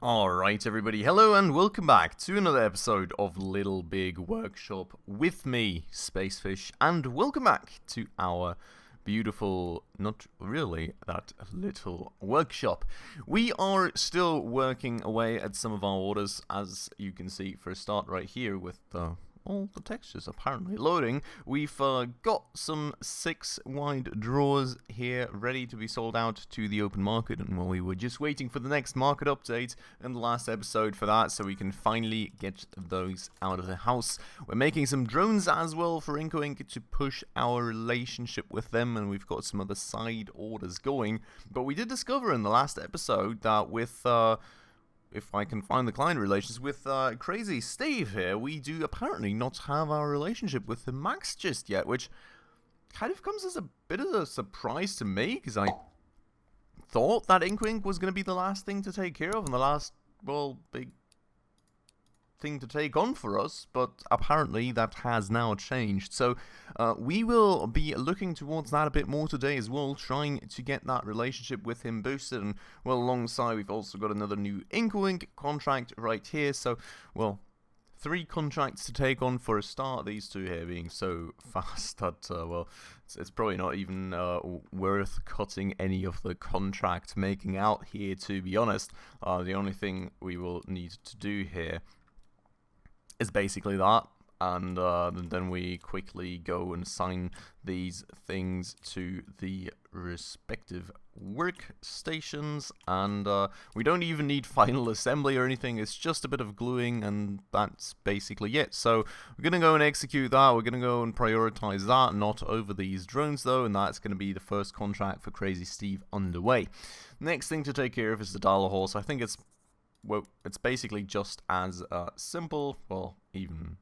Alright everybody, hello and welcome back to another episode of Little Big Workshop with me, Spacefish, and welcome back to our beautiful, not really that little workshop. We are still working away at some of our orders, as you can see for a start right here with all the textures apparently loading. We've got some 6 wide drawers here ready to be sold out to the open market, and we were just waiting for the next market update and the last episode for that so we can finally get those out of the house. We're making some drones as well for Inco to push our relationship with them, and we've got some other side orders going. But we did discover in the last episode that with if I can find the client relations with Crazy Steve here, we do apparently not have our relationship with the Max just yet, which kind of comes as a bit of a surprise to me, because I thought that Inkwink was going to be the last thing to take care of and the last, well, big thing to take on for us, but apparently that has now changed. So we will be looking towards that a bit more today as well, trying to get that relationship with him boosted. And well, alongside we've also got another new Inkwink contract right here. So well, 3 contracts to take on for a start, these two here being so fast that, well, it's probably not even worth cutting any of the contract making out here, to be honest. The only thing we will need to do here is basically that, and then we quickly go and assign these things to the respective workstations, and we don't even need final assembly or anything. It's just a bit of gluing, and that's basically it. So we're gonna go and execute that. We're gonna go and prioritize that, not over these drones though, and that's gonna be the first contract for Crazy Steve underway. Next thing to take care of is the dollar horse. I think it's, well, it's basically just as simple, well, even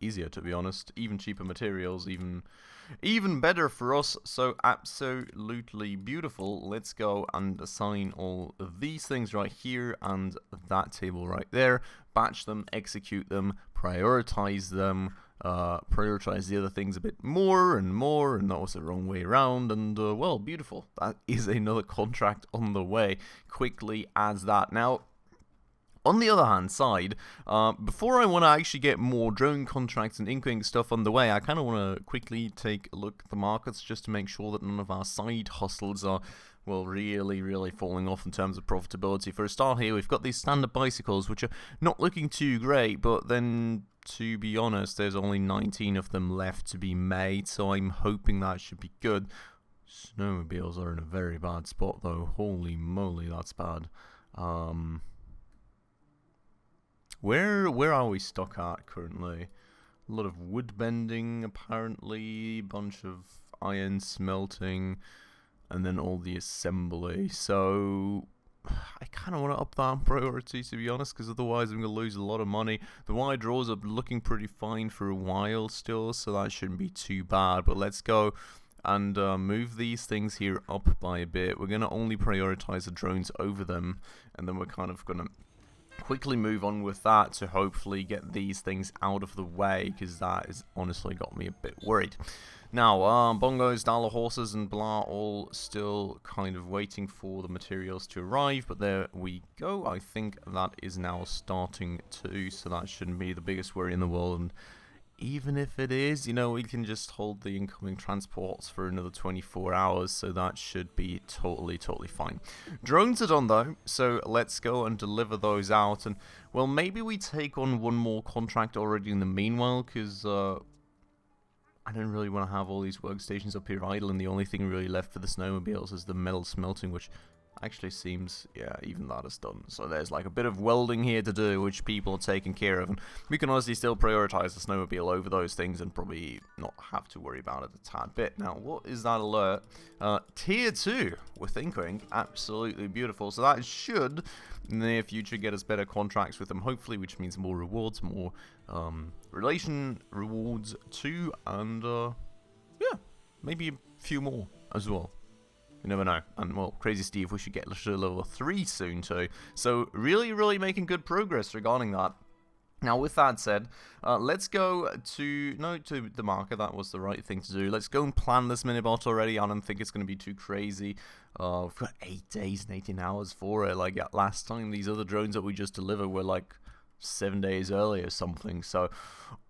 easier to be honest, even cheaper materials, even better for us, so absolutely beautiful. Let's go and assign all of these things right here and that table right there, batch them, execute them, prioritize them, prioritize the other things a bit more, and that was the wrong way around, and well, beautiful. That is another contract on the way, quickly as that. Now, on the other hand side, before I want to actually get more drone contracts and Inkwink stuff on the way, I kind of want to quickly take a look at the markets just to make sure that none of our side hustles are, well, really falling off in terms of profitability. For a start here, we've got these standard bicycles, which are not looking too great, but then, to be honest, there's only 19 of them left to be made, so I'm hoping that should be good. Snowmobiles are in a very bad spot, though. Holy moly, that's bad. Where are we stuck at currently? A lot of wood bending, apparently, bunch of iron smelting, and then all the assembly. So I kind of want to up that priority, to be honest, because otherwise I'm going to lose a lot of money. The wide draws are looking pretty fine for a while still, so that shouldn't be too bad. But let's go and move these things here up by a bit. We're going to only prioritize the drones over them, and then we're kind of going to quickly move on with that to hopefully get these things out of the way, because that has honestly got me a bit worried. Now, bongos, dollar horses, and blah, all still kind of waiting for the materials to arrive, but there we go. I think that is now starting to, so that shouldn't be the biggest worry in the world, and even if it is, you know, we can just hold the incoming transports for another 24 hours, so that should be totally fine. Drones are done though, so let's go and deliver those out, and well, maybe we take on one more contract already in the meanwhile, because I don't really want to have all these workstations up here idle, and the only thing really left for the snowmobiles is the metal smelting, which actually seems, yeah, even that is done. So there's like a bit of welding here to do, which people are taking care of, and we can honestly still prioritize the snowmobile over those things and probably not have to worry about it a tad bit. Now, what is that alert? Tier 2 with Inkwink, absolutely beautiful. So that should, in the near future, get us better contracts with them, hopefully, which means more rewards, more relation rewards too, and yeah, maybe a few more as well. You never know. And, well, Crazy Steve, we should get to level 3 soon, too. So, really making good progress regarding that. Now, with that said, let's go to the market. That was the right thing to do. Let's go and plan this minibot already. I don't think it's going to be too crazy. We've got 8 days and 18 hours for it. Like last time, these other drones that we just delivered were like 7 days early or something. So,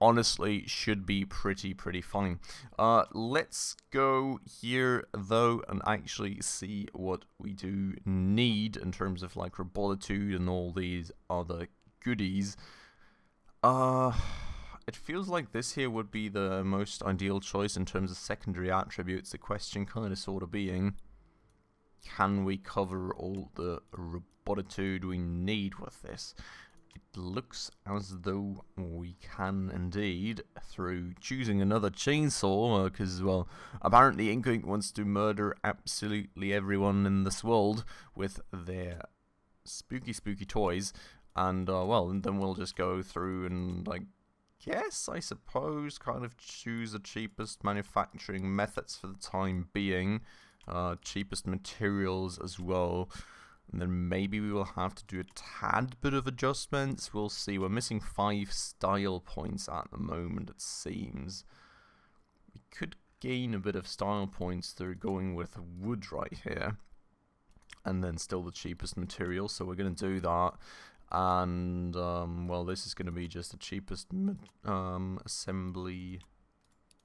honestly, should be pretty fine. Let's go here though and actually see what we do need in terms of like robotitude and all these other goodies. It feels like this here would be the most ideal choice in terms of secondary attributes. The question kind of sort of being, can we cover all the robotitude we need with this? It looks as though we can indeed through choosing another chainsaw, because, well, apparently Inkink wants to murder absolutely everyone in this world with their spooky toys. And, well, and then we'll just go through and, I guess, I suppose, kind of choose the cheapest manufacturing methods for the time being. Cheapest materials as well. And then maybe we will have to do a tad bit of adjustments. We'll see. We're missing 5 style points at the moment, it seems. We could gain a bit of style points through going with wood right here. And then still the cheapest material, so we're going to do that. And, well, this is going to be just the cheapest assembly,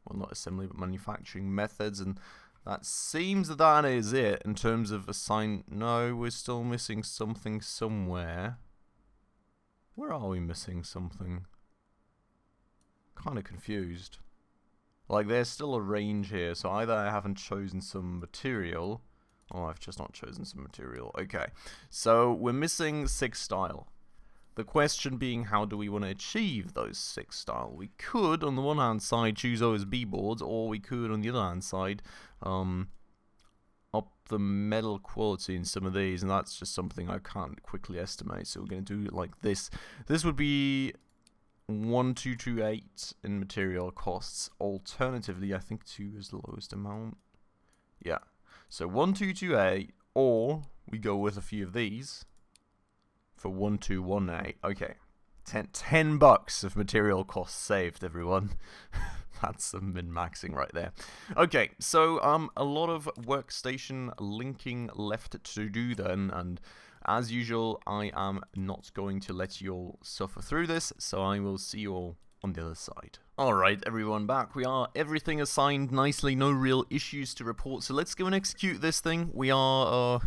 well, not assembly, but manufacturing methods, and that seems that is it in terms of no, we're still missing something somewhere. Where are we missing something? Kind of confused. Like, there's still a range here, so either I haven't chosen some material, or I've just not chosen some material. Okay, so we're missing 6 style. The question being, how do we want to achieve those 6 style? We could, on the one hand side, choose OSB boards, or we could, on the other hand side, up the metal quality in some of these, and that's just something I can't quickly estimate, so we're going to do it like this. This would be 1228 in material costs. Alternatively, I think 2 is the lowest amount. Yeah. So 1228, or we go with a few of these for 1218. Okay, 10 bucks of material costs saved, everyone. That's some min-maxing right there. Okay, so a lot of workstation linking left to do then, and as usual, I am not going to let you all suffer through this, so I will see you all on the other side. Alright, everyone, back we are. Everything assigned nicely, no real issues to report, so let's go and execute this thing. We are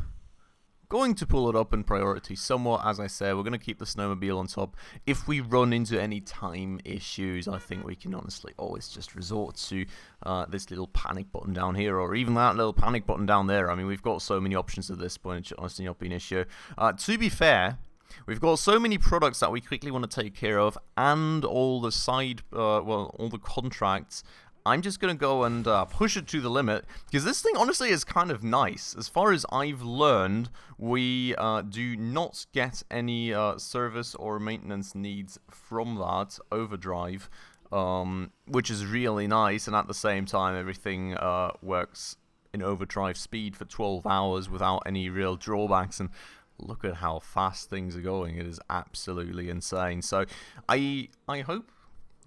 going to pull it up in priority somewhat. As I said, we're going to keep the snowmobile on top. If we run into any time issues, I think we can honestly always just resort to this little panic button down here, or even that little panic button down there. I mean, we've got so many options at this point, it should honestly not be an issue. To be fair, we've got so many products that we quickly want to take care of, and all the side, well, all the contracts. I'm just going to go and push it to the limit, because this thing honestly is kind of nice. As far as I've learned, we do not get any service or maintenance needs from that overdrive, which is really nice, and at the same time everything works in overdrive speed for 12 hours without any real drawbacks, and look at how fast things are going. It is absolutely insane. So I hope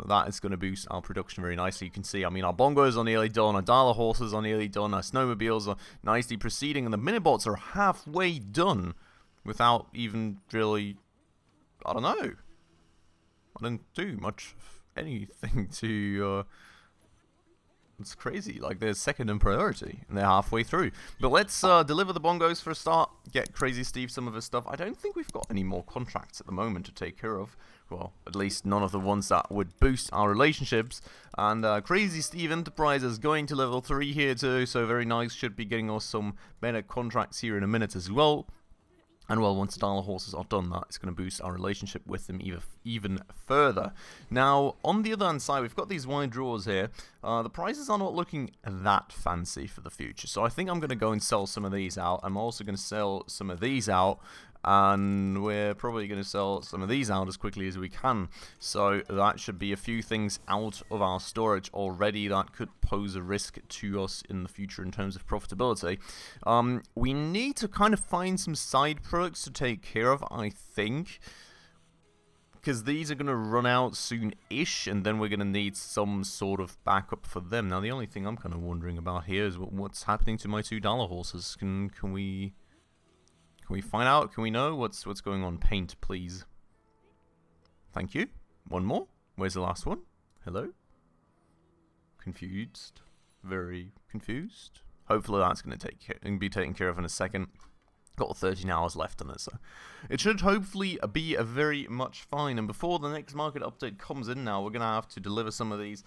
that is going to boost our production very nicely. You can see, I mean, our bongos are nearly done, our dialer horses are nearly done, our snowmobiles are nicely proceeding, and the minibots are halfway done without even really, I don't know. I didn't do much of anything to, it's crazy. Like, they're second in priority, and they're halfway through. But let's deliver the bongos for a start, get Crazy Steve some of his stuff. I don't think we've got any more contracts at the moment to take care of. Well, at least none of the ones that would boost our relationships. And Crazy Steve Enterprise is going to level 3 here too, so very nice. Should be getting us some better contracts here in a minute as well. And well, once the dialer horses are done, that is going to boost our relationship with them even further. Now, on the other hand side, we've got these wide drawers here. The prices are not looking that fancy for the future, so I think I'm going to go and sell some of these out. I'm also going to sell some of these out, and we're probably going to sell some of these out as quickly as we can. So that should be a few things out of our storage already that could pose a risk to us in the future in terms of profitability. We need to kind of find some side products to take care of, I think. because these are going to run out soon-ish, and then we're going to need some sort of backup for them. Now, the only thing I'm kind of wondering about here is what's happening to my $2 horses. Can we find out? Can we know what's going on? Paint, please. Thank you. One more. Where's the last one? Hello? Confused. Very confused. Hopefully that's going to be taken care of in a second. Got 13 hours left on it, so it should hopefully be a very much fine. And before the next market update comes in now, we're going to have to deliver some of these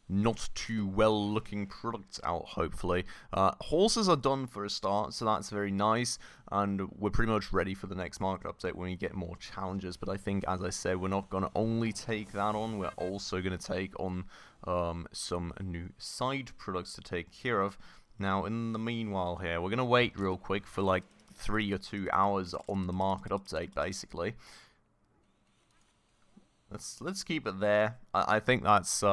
not too well looking products out, hopefully. Horses are done for a start, so that's very nice, and we're pretty much ready for the next market update when we get more challenges. But I think, as I said, we're not going to only take that on, we're also going to take on some new side products to take care of. Now, in the meanwhile here, we're going to wait real quick for like 3 or 2 hours on the market update, basically. Let's keep it there. I think that's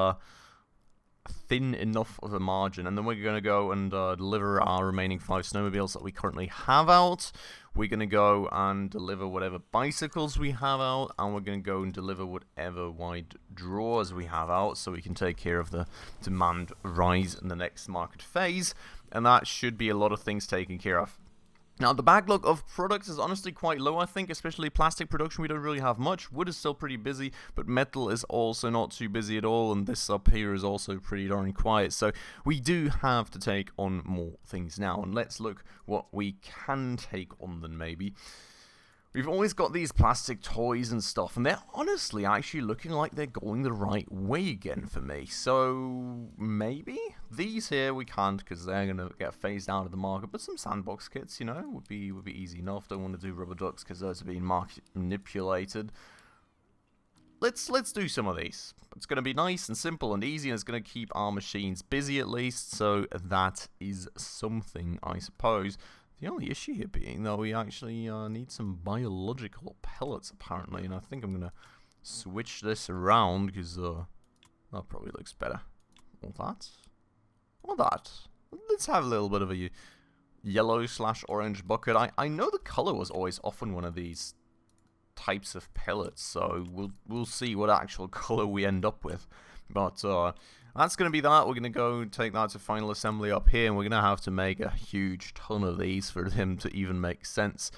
thin enough of a margin, and then we're going to go and deliver our remaining 5 snowmobiles that we currently have out. We're going to go and deliver whatever bicycles we have out, and we're going to go and deliver whatever wide drawers we have out, so we can take care of the demand rise in the next market phase, and that should be a lot of things taken care of. Now, the backlog of products is honestly quite low, I think, especially plastic production. We don't really have much. Wood is still pretty busy, but metal is also not too busy at all, and this up here is also pretty darn quiet. So we do have to take on more things now, and let's look what we can take on then, maybe. We've always got these plastic toys and stuff, and they're honestly actually looking like they're going the right way again for me. So maybe these here we can't, because they're gonna get phased out of the market. But some sandbox kits, you know, would be easy enough. Don't want to do rubber ducks because those are being manipulated. Let's do some of these. It's gonna be nice and simple and easy, and it's gonna keep our machines busy at least. So that is something, I suppose. The only issue here being, though, we actually need some biological pellets, apparently, and I think I'm going to switch this around, because that probably looks better. Or that. Or that. Let's have a little bit of a yellow/orange bucket. I know the color was always often one of these types of pellets, so we'll see what actual color we end up with. But that's going to be that. We're going to go take that to final assembly up here, and we're going to have to make a huge ton of these for them to even make sense.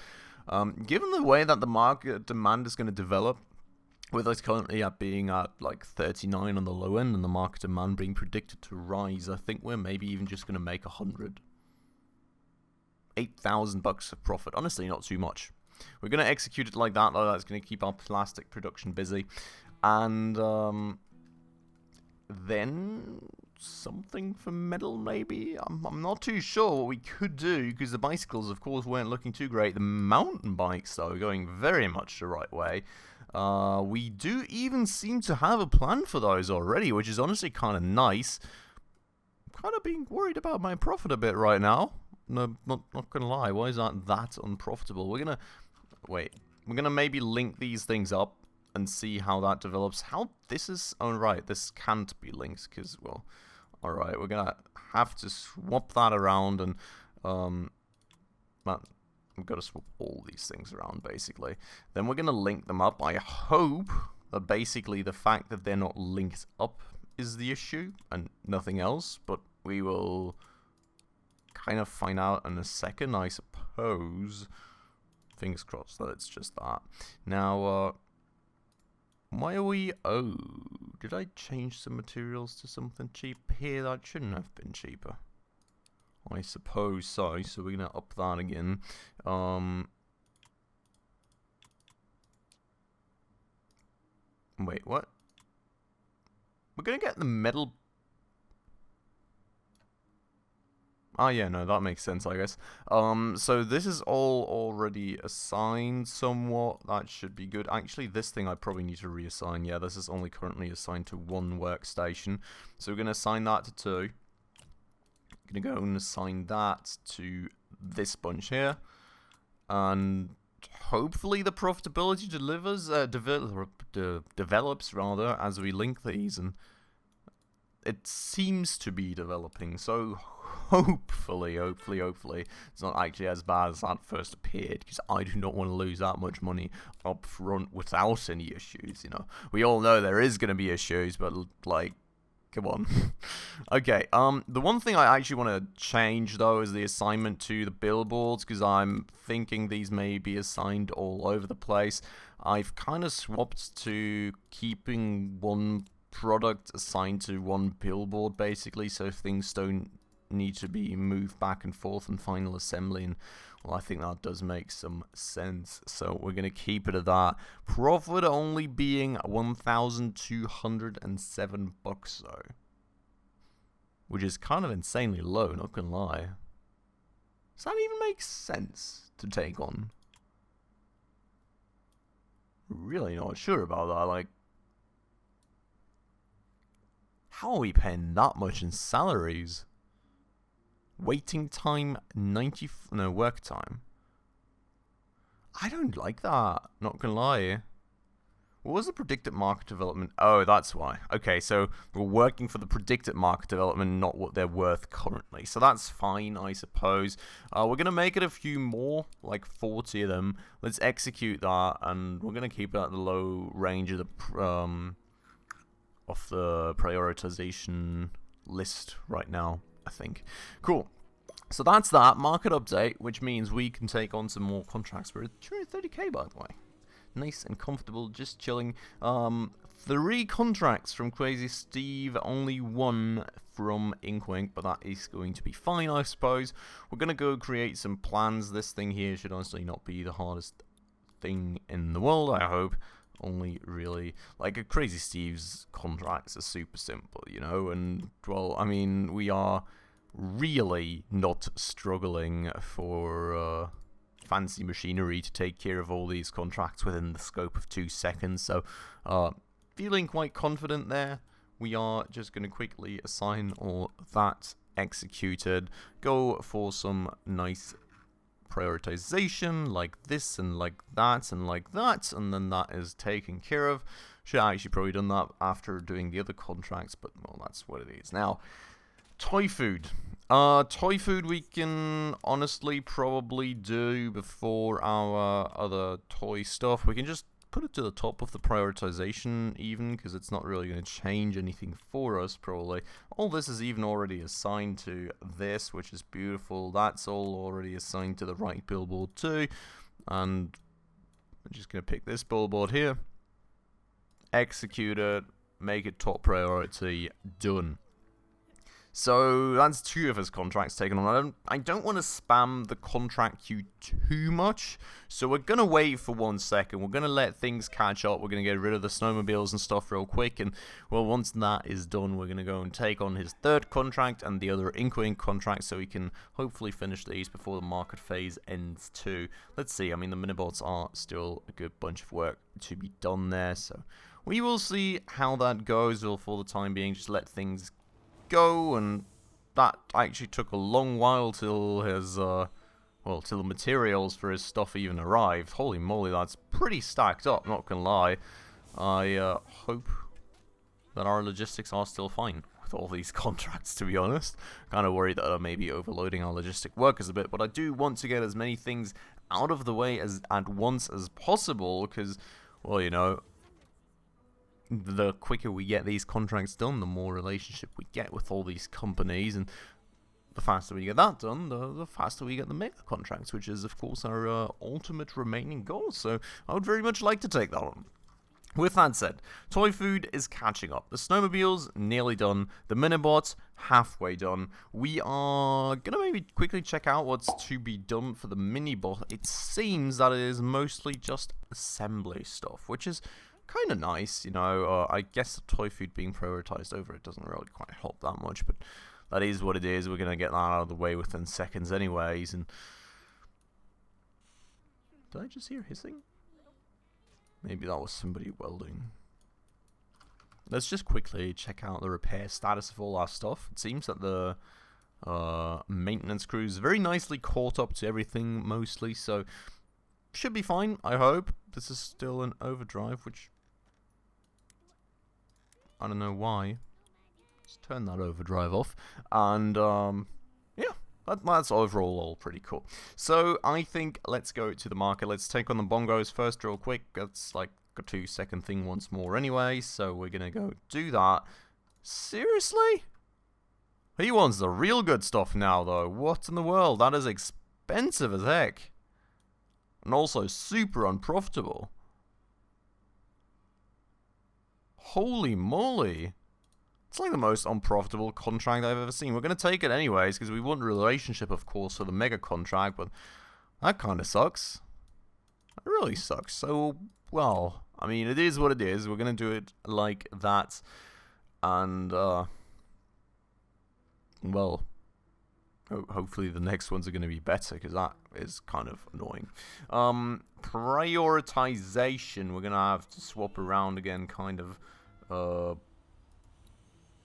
Given the way that the market demand is going to develop, with us currently being at like 39 on the low end, and the market demand being predicted to rise, I think we're maybe even just going to make 100. 8,000 bucks of profit. Honestly, not too much. We're going to execute it like that, though. That's going to keep our plastic production busy. And then something for metal, maybe? I'm not too sure what we could do, because the bicycles, of course, weren't looking too great. The mountain bikes, though, are going very much the right way. We do even seem to have a plan for those already, which is honestly kind of nice. I'm kind of being worried about my profit a bit right now. No, not gonna lie. Why is that unprofitable? We're gonna maybe link these things up and see how that develops. How this is... Oh, right, this can't be linked, because, well... Alright, we're gonna have to swap that around, and... We've got to swap all these things around, basically. Then we're gonna link them up. I hope that basically the fact that they're not linked up is the issue, and nothing else, but we will kind of find out in a second, I suppose. Fingers crossed that it's just that. Now, why are we... Oh, did I change some materials to something cheap here that shouldn't have been cheaper? I suppose so, so we're going to up that again. Wait, what? We're going to get the metal... Ah, yeah, no, that makes sense, I guess. So this is all already assigned somewhat. That should be good. Actually, this thing I probably need to reassign. Yeah, this is only currently assigned to 1 workstation. So we're going to assign that to 2. Going to go and assign that to this bunch here. And hopefully the profitability develops rather as we link these. And it seems to be developing, so hopefully, it's not actually as bad as that first appeared, because I do not want to lose that much money up front without any issues, you know. We all know there is going to be issues, but, like, come on. Okay, the one thing I actually want to change, though, is the assignment to the billboards, because I'm thinking these may be assigned all over the place. I've kind of swapped to keeping one product assigned to one billboard, basically, so things don't need to be moved back and forth in final assembly, and well, I think that does make some sense, so we're going to keep it at that. Profit only being 1,207 bucks, though, which is kind of insanely low, not gonna lie. Does that even make sense to take on? Really not sure about that. Like, how are we paying that much in salaries? Waiting time, work time. I don't like that, not gonna lie. What was the predicted market development? Oh, that's why. Okay, so we're working for the predicted market development, not what they're worth currently. So that's fine, I suppose. We're going to make it a few more, like 40 of them. Let's execute that, and we're going to keep it at the low range of the prioritization list right now, I think. Cool. So that's that. Market update, which means we can take on some more contracts. We're at 230k, by the way. Nice and comfortable, just chilling. 3 contracts from Crazy Steve, only 1 from Inkwink, but that is going to be fine, I suppose. We're going to go create some plans. This thing here should honestly not be the hardest thing in the world, I hope. Only really, like, a Crazy Steve's contracts are super simple, you know, and, well, I mean, we are really not struggling for fancy machinery to take care of all these contracts within the scope of 2 seconds, so feeling quite confident there. We are just going to quickly assign all that, executed, go for some nice prioritization like this and like that and like that, and then that is taken care of. Should have actually probably done that after doing the other contracts, but well, that's what it is. Now, toy food. Toy food we can honestly probably do before our other toy stuff. We can just put it to the top of the prioritization even, because it's not really going to change anything for us, probably. All this is even already assigned to this, which is beautiful. That's all already assigned to the right billboard too. And I'm just going to pick this billboard here, execute it, make it top priority, done. So that's 2 of his contracts taken on. I don't want to spam the contract queue too much, so we're going to wait for 1 second. We're going to let things catch up. We're going to get rid of the snowmobiles and stuff real quick, and well, once that is done, we're going to go and take on his 3rd contract and the other Inkwink contract, so we can hopefully finish these before the market phase ends too. Let's see. I mean, the minibots are still a good bunch of work to be done there, so we will see how that goes. Well, for the time being, just let things go, and that actually took a long while till his till the materials for his stuff even arrived. Holy moly, that's pretty stacked up, not gonna lie. I hope that our logistics are still fine with all these contracts, to be honest. Kind of worried that I may be overloading our logistic workers a bit, but I do want to get as many things out of the way as at once as possible, because, well, you know, the quicker we get these contracts done, the more relationship we get with all these companies, and the faster we get that done, the faster we get the mega contracts, which is, of course, our ultimate remaining goal. So I would very much like to take that one. With that said, toy food is catching up. The snowmobiles, nearly done. The minibots, halfway done. We are going to maybe quickly check out what's to be done for the minibot. It seems that it is mostly just assembly stuff, which is kind of nice, you know. I guess the toy food being prioritized over it doesn't really quite help that much, but that is what it is. We're going to get that out of the way within seconds anyways. And did I just hear hissing? Maybe that was somebody welding. Let's just quickly check out the repair status of all our stuff. It seems that the maintenance crew is very nicely caught up to everything mostly, so should be fine, I hope. This is still an overdrive, which I don't know why. Let's turn that overdrive off. And yeah, That's overall all pretty cool. So I think let's go to the market. Let's take on the bongos first real quick. That's like a 2-second thing once more anyway. So we're going to go do that. Seriously? He wants the real good stuff now though. What in the world? That is expensive as heck. And also super unprofitable. Holy moly. It's like the most unprofitable contract I've ever seen. We're going to take it anyways, because we want relationship, of course, for the mega contract, but that kind of sucks. It really sucks. So, well, I mean, it is what it is. We're going to do it like that. And, well, hopefully the next ones are going to be better, because that is kind of annoying. Prioritization. We're going to have to swap around again, kind of,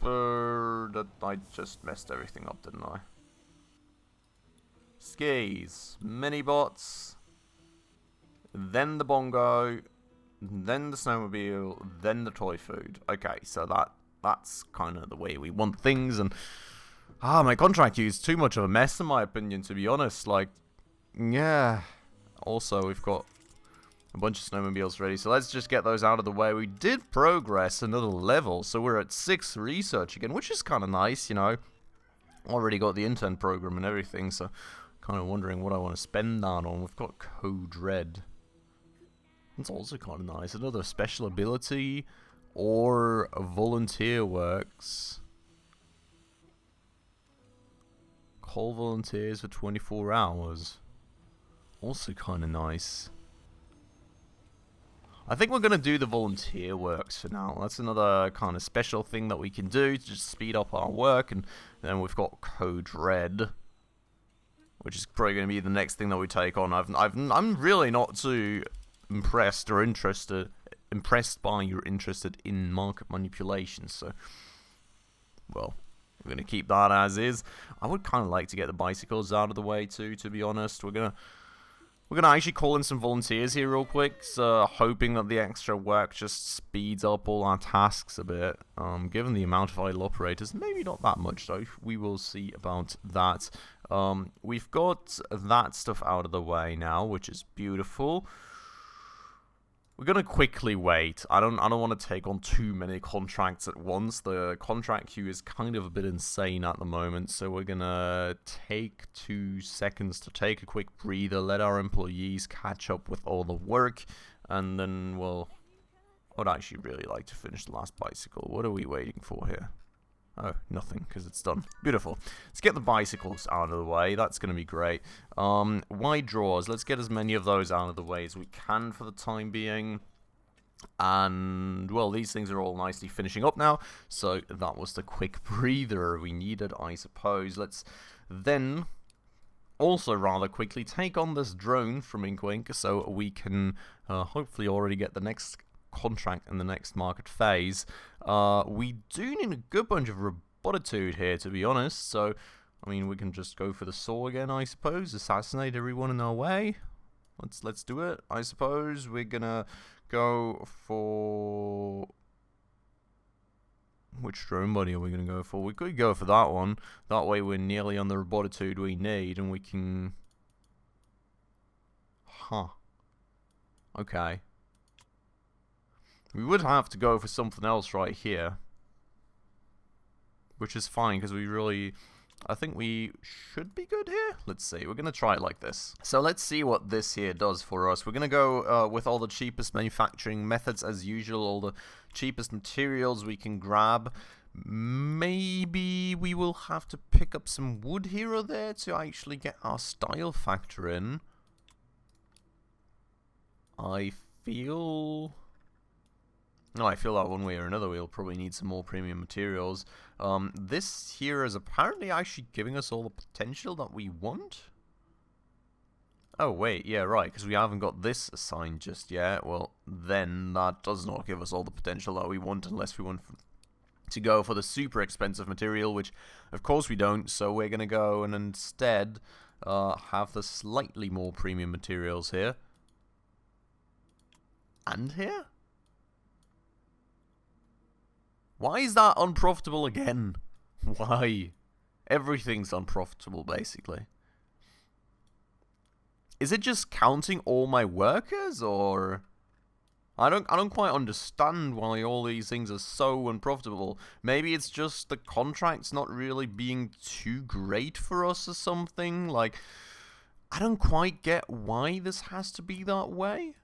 I just messed everything up, didn't I? Skis, mini bots, then the bongo, then the snowmobile, then the toy food. Okay, so that's kind of the way we want things. And my contract queue is too much of a mess in my opinion, to be honest. Like, yeah. Also, we've got a bunch of snowmobiles ready, so let's just get those out of the way. We did progress another level, so we're at 6 research again, which is kind of nice, you know. Already got the intern program and everything, so kind of wondering what I want to spend that on. We've got Code Red. It's also kind of nice. Another special ability or a volunteer works. Call volunteers for 24 hours. Also kind of nice. I think we're going to do the volunteer works for now. That's another kind of special thing that we can do to just speed up our work. And then we've got Code Red, which is probably going to be the next thing that we take on. I'm really not too impressed by you're interested in market manipulation. So, well, we're going to keep that as is. I would kind of like to get the bicycles out of the way too, to be honest. We're going to actually call in some volunteers here real quick, so hoping that the extra work just speeds up all our tasks a bit. Given the amount of idle operators, maybe not that much though. We will see about that. We've got that stuff out of the way now, which is beautiful. We're gonna quickly wait. I don't want to take on too many contracts at once. The contract queue is kind of a bit insane at the moment, so we're gonna take 2 seconds to take a quick breather, let our employees catch up with all the work, and then I would actually really like to finish the last bicycle. What are we waiting for here? Oh, nothing, because it's done. Beautiful. Let's get the bicycles out of the way. That's going to be great. Wide drawers. Let's get as many of those out of the way as we can for the time being. And, well, these things are all nicely finishing up now. So that was the quick breather we needed, I suppose. Let's then also rather quickly take on this drone from Inkwink so we can hopefully already get the next contract in the next market phase. We do need a good bunch of robotitude here, to be honest, so I mean we can just go for the saw again, I suppose. Assassinate everyone in our way. Let's do it. I suppose we're gonna go for which drone buddy are we gonna go for? We could go for that one. That way we're nearly on the robotitude we need, and we can okay. We would have to go for something else right here, which is fine because I think we should be good here. Let's see, we're going to try it like this. So let's see what this here does for us. We're going to go with all the cheapest manufacturing methods as usual, all the cheapest materials we can grab. Maybe we will have to pick up some wood here or there to actually get our style factor in. I feel that one way or another we'll probably need some more premium materials. This here is apparently actually giving us all the potential that we want. Oh wait, yeah, right, because we haven't got this assigned just yet. Well, then that does not give us all the potential that we want unless we want to go for the super expensive material, which of course we don't, so we're going to go and instead have the slightly more premium materials here. And here? Why is that unprofitable again? Why? Everything's unprofitable, basically. Is it just counting all my workers, or... I don't quite understand why all these things are so unprofitable. Maybe it's just the contract's not really being too great for us or something. Like, I don't quite get why this has to be that way.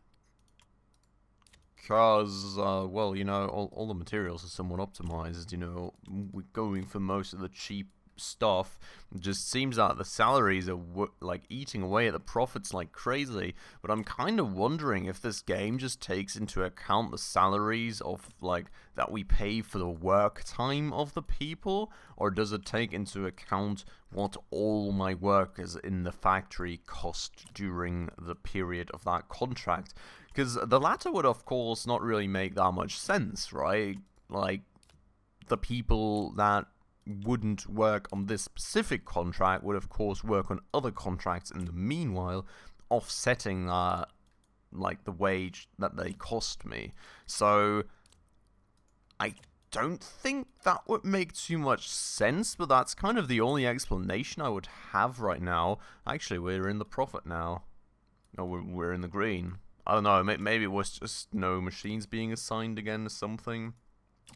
Because, well, you know, all the materials are somewhat optimized, you know, we're going for most of the cheap stuff. It just seems that the salaries are like eating away at the profits like crazy. But I'm kind of wondering if this game just takes into account the salaries of like that we pay for the work time of the people, or does it take into account what all my workers in the factory cost during the period of that contract? Because the latter would of course not really make that much sense, right? Like the people that wouldn't work on this specific contract would of course work on other contracts in the meanwhile, offsetting like the wage that they cost me. So I don't think that would make too much sense, but that's kind of the only explanation I would have right now. Actually, we're in the profit now. No, we're in the green. I don't know, maybe it was just no machines being assigned again or something.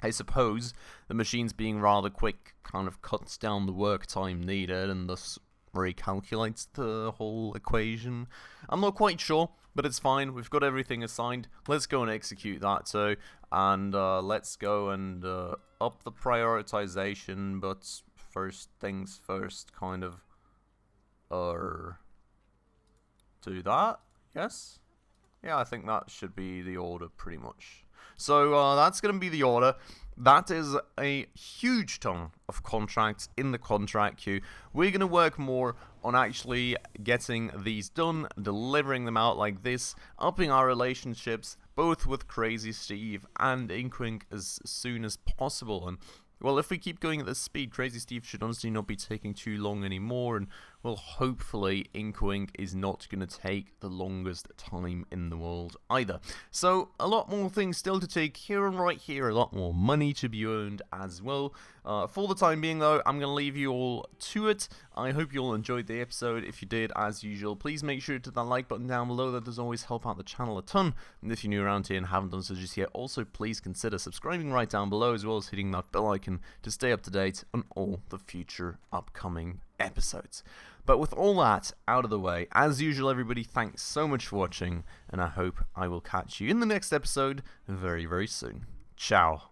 I suppose the machines being rather quick kind of cuts down the work time needed and thus recalculates the whole equation. I'm not quite sure, but it's fine. We've got everything assigned. Let's go and execute that too. And let's go and up the prioritization, but first things first, kind of do that, yes? Yeah, I think that should be the order pretty much. So that's going to be the order. That is a huge ton of contracts in the contract queue. We're going to work more on actually getting these done, delivering them out like this, upping our relationships both with Crazy Steve and Inkwink as soon as possible. And well, if we keep going at this speed, Crazy Steve should honestly not be taking too long anymore, and well, hopefully Inkwink is not going to take the longest time in the world either. So, a lot more things still to take here and right here, a lot more money to be earned as well. For the time being though, I'm going to leave you all to it. I hope you all enjoyed the episode. If you did, as usual, please make sure to hit that like button down below. That does always help out the channel a ton. And if you're new around here and haven't done so just yet, also please consider subscribing right down below, as well as hitting that bell icon to stay up to date on all the future upcoming episodes. But with all that out of the way, as usual everybody, thanks so much for watching, and I hope I will catch you in the next episode very, very soon. Ciao.